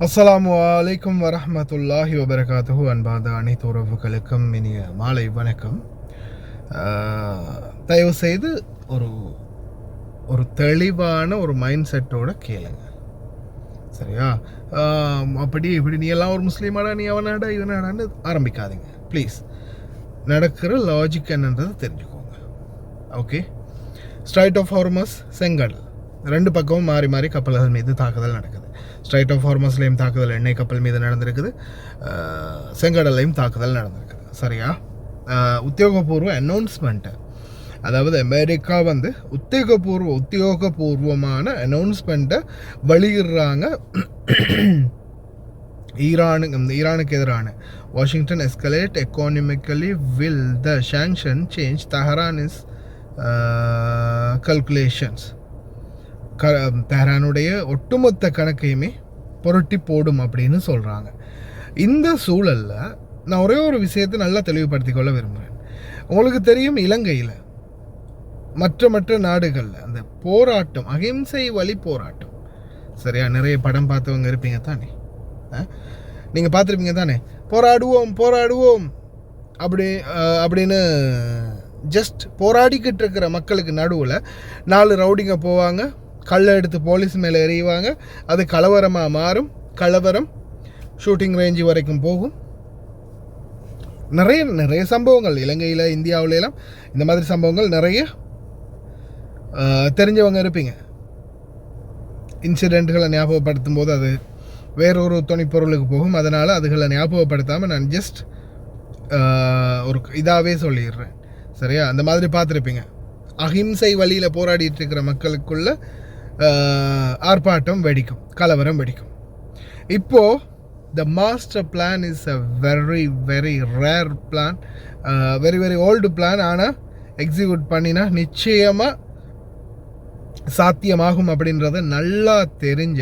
அஸ்ஸலாமு அலைக்கும் வரஹ்மத்துல்லாஹி வபரகாத்துஹு. அன்பார்ந்த அனைத்து உறவுகளுக்கும் இனிய மாலை வணக்கம். தயவு செய்து ஒரு தெளிவான ஒரு மைண்ட் செட்டோட கேளுங்க, சரியா? அப்படி இப்படி நீ எல்லாம் ஒரு முஸ்லீமாடா, நீ அவனாடா இவனாடான்னு ஆரம்பிக்காதீங்க ப்ளீஸ். நடக்கிற லாஜிக் என்னன்றது தெரிஞ்சுக்கோங்க, ஓகே? ஸ்ட்ரைட் ஆஃப் ஹார்மஸ், செங்கடல், ரெண்டு பக்கமும் மாறி மாறி கப்பல்கள் மீது தாக்குதல் நடக்குது. ஸ்ட்ரைட் ஆஃப் ஹார்மஸ்லேயும் தாக்குதல் எண்ணெய் கப்பல் மீது நடந்திருக்குது, செங்கடல்லையும் தாக்குதல் நடந்திருக்குது, சரியா? உத்தியோகபூர்வ அனௌன்ஸ்மெண்ட்டு, அதாவது அமெரிக்கா வந்து உத்தியோகபூர்வமான அனௌன்ஸ்மெண்ட்டை வெளியிடுறாங்க. ஈரானுக்கு எதிரான Washington escalate economically will the sanction change Tehran is calculations. தெஹரானுடைய ஒட்டுமொத்த கணக்கையுமே புரட்டி போடும் அப்படின்னு சொல்கிறாங்க. இந்த சூழலில் நான் ஒரே ஒரு விஷயத்தை நல்லா தெளிவுபடுத்தி கொள்ள விரும்புகிறேன். உங்களுக்கு தெரியும், இலங்கையில் மற்ற நாடுகளில் அந்த போராட்டம், அகிம்சை வழி போராட்டம், சரியா? நிறைய படம் பார்த்தவங்க இருப்பீங்க தானே, நீங்கள் பார்த்துருப்பீங்க தானே, போராடுவோம் அப்படின்னு ஜஸ்ட் போராடிக்கிட்டு இருக்கிற மக்களுக்கு நடுவில் 4 ரவுடிங்க போவாங்க, கல்லை எடுத்து போலீஸ் மேலே எறிவாங்க, அது கலவரமாக மாறும். கலவரம் ஷூட்டிங் ரேஞ்சு வரைக்கும் போகும். நிறைய சம்பவங்கள் இலங்கையில், இந்தியாவிலலாம் இந்த மாதிரி சம்பவங்கள் நிறைய தெரிஞ்சவங்க இருப்பீங்க. இன்சிடெண்ட்களை ஞாபகப்படுத்தும் போது அது வேறொரு துணைப்பொருளுக்கு போகும். அதனால் அதுகளை ஞாபகப்படுத்தாமல் நான் ஜஸ்ட் ஒரு இதாகவே சொல்லிடுறேன், சரியா? அந்த மாதிரி பார்த்துருப்பீங்க. அஹிம்சை வழியில் போராடிட்டு இருக்கிற மக்களுக்குள்ள ஆர்ப்பாட்டம் வெடிக்கும், கலவரம் வெடிக்கும். இப்போது the master plan is a very very rare plan, very old plan. ஆனால் எக்ஸிக்யூட் பண்ணினா நிச்சயமாக சாத்தியமாகும் அப்படின்றத நல்லா தெரிஞ்ச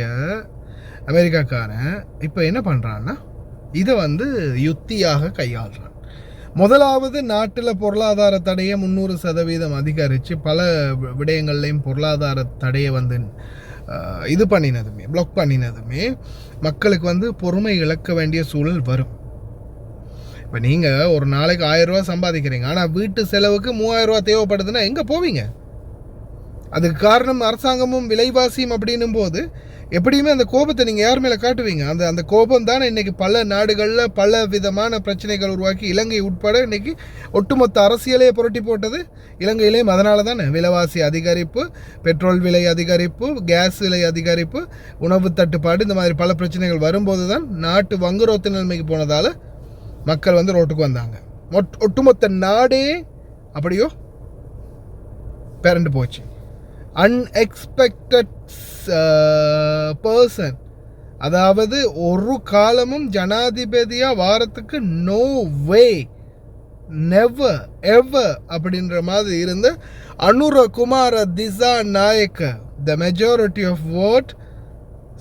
அமெரிக்காக்காரன் இப்போ என்ன பண்ணுறான்னா, இதை வந்து யுத்தியாக கையாளுறான். முதலாவது, நாட்டில் பொருளாதார தடையை 300% அதிகரித்து பல விடயங்கள்லையும் பொருளாதார தடையை வந்து பிளாக் பண்ணினதுமே மக்களுக்கு வந்து பொறுமை இழக்க வேண்டிய சூழல் வரும். இப்போ நீங்கள் ஒரு நாளைக்கு 1000 ரூபா சம்பாதிக்கிறீங்க, ஆனால் வீட்டு செலவுக்கு 3000 ரூபா தேவைப்படுதுன்னா எங்கே போவீங்க? அதுக்கு காரணம் அரசாங்கமும் விலைவாசியும் அப்படின்னும் போது எப்படியுமே அந்த கோபத்தை நீங்கள் யார் மேலே காட்டுவீங்க? அந்த கோபம் தானே இன்றைக்கி பல நாடுகளில் பல விதமான பிரச்சனைகள் உருவாக்கி இலங்கை உட்பட இன்றைக்கி ஒட்டுமொத்த அரசியலையே புரட்டி போட்டது இலங்கையிலேயும். அதனால தானே விலைவாசி அதிகரிப்பு, பெட்ரோல் விலை அதிகரிப்பு, கேஸ் விலை அதிகரிப்பு, உணவு தட்டுப்பாடு, இந்த மாதிரி பல பிரச்சனைகள் வரும்போது தான் நாட்டு வங்குரோத்து நிலைமைக்கு போனதால் மக்கள் வந்து ரோட்டுக்கு வந்தாங்க. ஒட்டுமொத்த நாடே அப்படியோ பேரண்டு போச்சு. அன்எக்ஸ்பெக்டட் பர்சன், அதாவது ஒரு காலமும் ஜனாதிபதியாக வாரத்துக்கு நோ வே, நெவர் எவர் அப்படின்ற மாதிரி இருந்த Anura Kumara Dissanayake, the majority of vote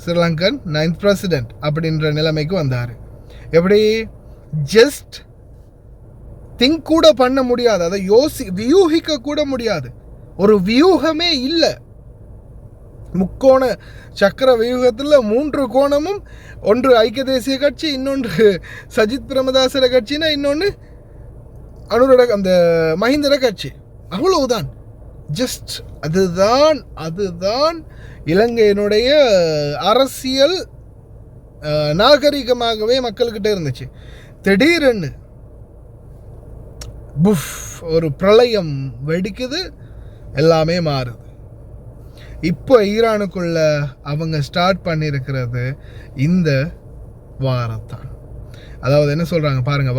Sri Lankan 9th president அப்படின்ற நிலைமைக்கு வந்தார். எப்படி? ஜஸ்ட் திங்க் கூட பண்ண முடியாது, அதை வியூகிக்க கூட முடியாது. ஒரு வியூகமே இல்லை. முக்கோண சக்கர வியூகத்தில் 3 கோணமும், ஒன்று ஐக்கிய தேசிய கட்சி, இன்னொன்று சஜித் பிரேமதாசர கட்சினா, இன்னொன்று அந்த மஹிந்தர கட்சி. அவ்வளவுதான். ஜஸ்ட் அதுதான் இலங்கையினுடைய அரசியல் நாகரிகமாகவே மக்கள்கிட்ட இருந்துச்சு. திடீரென்னு ஒரு பிரளயம் வெடிக்குது, எல்லாமே மாறுது. இப்போ ஈரானுக்குள்ள அவங்க ஸ்டார்ட் பண்ணியிருக்கிறது இந்த வாரத்தான். அதாவது என்ன சொல்கிறாங்க பாருங்க,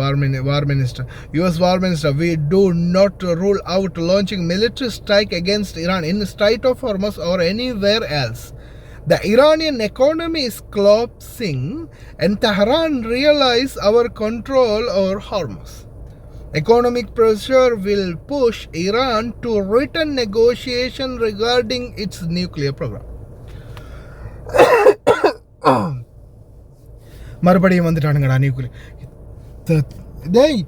war minister, US war minister, we do not rule out launching military strike against Iran in Strait of Hormuz or anywhere else. The Iranian economy is collapsing and Tehran realize our control over Hormuz. Economic pressure will push Iran to return negotiation regarding its nuclear program. மறுபடியும் வந்துட்டானுங்கடா nuclear. டேய்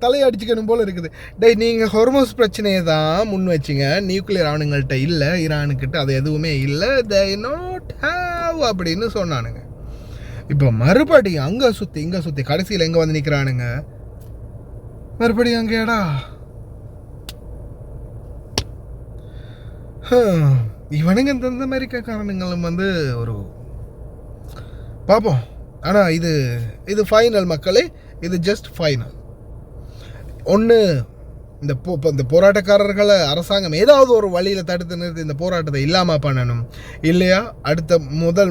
தலையடிச்சுக்கணும் போல இருக்குது. டேய் நீங்கள் ஹார்மோஸ் பிரச்சனையை தான் முன் வச்சிங்க, நியூக்ளியர் அவனுங்கள்ட்ட இல்லை, ஈரானுக்கிட்ட அது எதுவுமே இல்லை, தே நாட் ஹேவ் அப்படின்னு சொன்னானுங்க. இப்போ மறுபடியும் அங்கே சுற்றி இங்கே சுற்றி கடைசியில் எங்கே வந்து நிற்கிறானுங்க, மறுபடியும் அங்கேடா. இவனுங்க இந்த அமெரிக்காக்காரனுங்களும் வந்து ஒரு பார்ப்போம். ஆனால் இது ஃபைனல் மக்களே, இது ஜஸ்ட் ஃபைனல். ஒன்று இந்த போராட்டக்காரர்களை அரசாங்கம் ஏதாவது ஒரு வழியில் தடுத்து நிறுத்தி இந்த போராட்டத்தை இல்லாமல் பண்ணணும். இல்லையா அடுத்த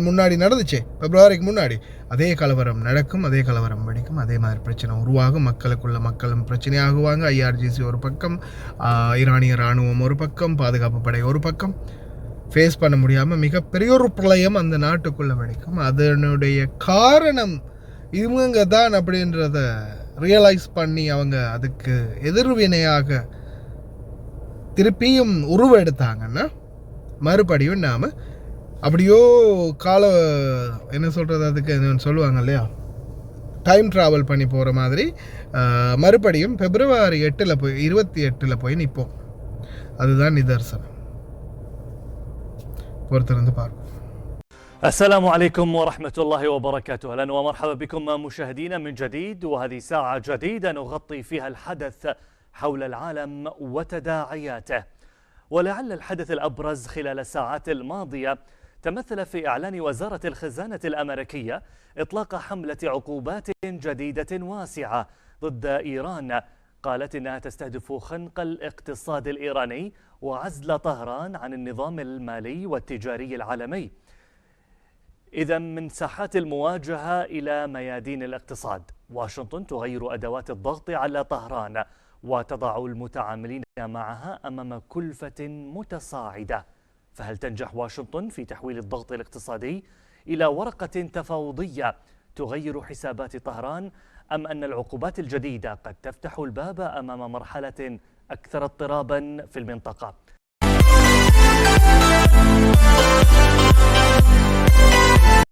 முன்னாடி நடந்துச்சு பிப்ரவரிக்கு முன்னாடி அதே கலவரம் நடக்கும், அதே கலவரம் வெடிக்கும், அதே மாதிரி பிரச்சனை உருவாகும், மக்களும் பிரச்சனையாகுவாங்க. IRGC ஒரு பக்கம், ஈரானிய இராணுவம் ஒரு பக்கம், பாதுகாப்பு படை ஒரு பக்கம், ஃபேஸ் பண்ண முடியாமல் மிகப்பெரிய ஒரு பிரளயம் அந்த நாட்டுக்குள்ளே வெடிக்கும். அதனுடைய காரணம் இவங்க தான் அப்படின்றத ரியலைஸ் பண்ணி அவங்க அதுக்கு எதிர்வினையாக திருப்பியும் உருவெடுத்தாங்கன்னா மறுபடியும் நாம் அப்படியோ என்ன சொல்கிறது, அதுக்கு சொல்லுவாங்க இல்லையா, டைம் ட்ராவல் பண்ணி போகிற மாதிரி மறுபடியும் பிப்ரவரி 28 போய் நிற்போம். அதுதான் நிதர்சனம். பொறுத்திருந்து பார்ப்போம். السلام عليكم ورحمة الله وبركاته. أهلا ومرحبا بكم مشاهدينا من جديد، وهذه ساعة جديدة نغطي فيها الحدث حول العالم وتداعياته. ولعل الحدث الأبرز خلال الساعات الماضية تمثل في إعلان وزارة الخزانة الأمريكية إطلاق حملة عقوبات جديدة واسعة ضد إيران، قالت إنها تستهدف خنق الاقتصاد الإيراني وعزل طهران عن النظام المالي والتجاري العالمي. إذا من ساحات المواجهة إلى ميادين الاقتصاد، واشنطن تغير أدوات الضغط على طهران وتضع المتعاملين معها أمام كلفة متصاعدة. فهل تنجح واشنطن في تحويل الضغط الاقتصادي إلى ورقة تفاوضية تغير حسابات طهران، أم أن العقوبات الجديدة قد تفتح الباب أمام مرحلة أكثر اضطرابا في المنطقة؟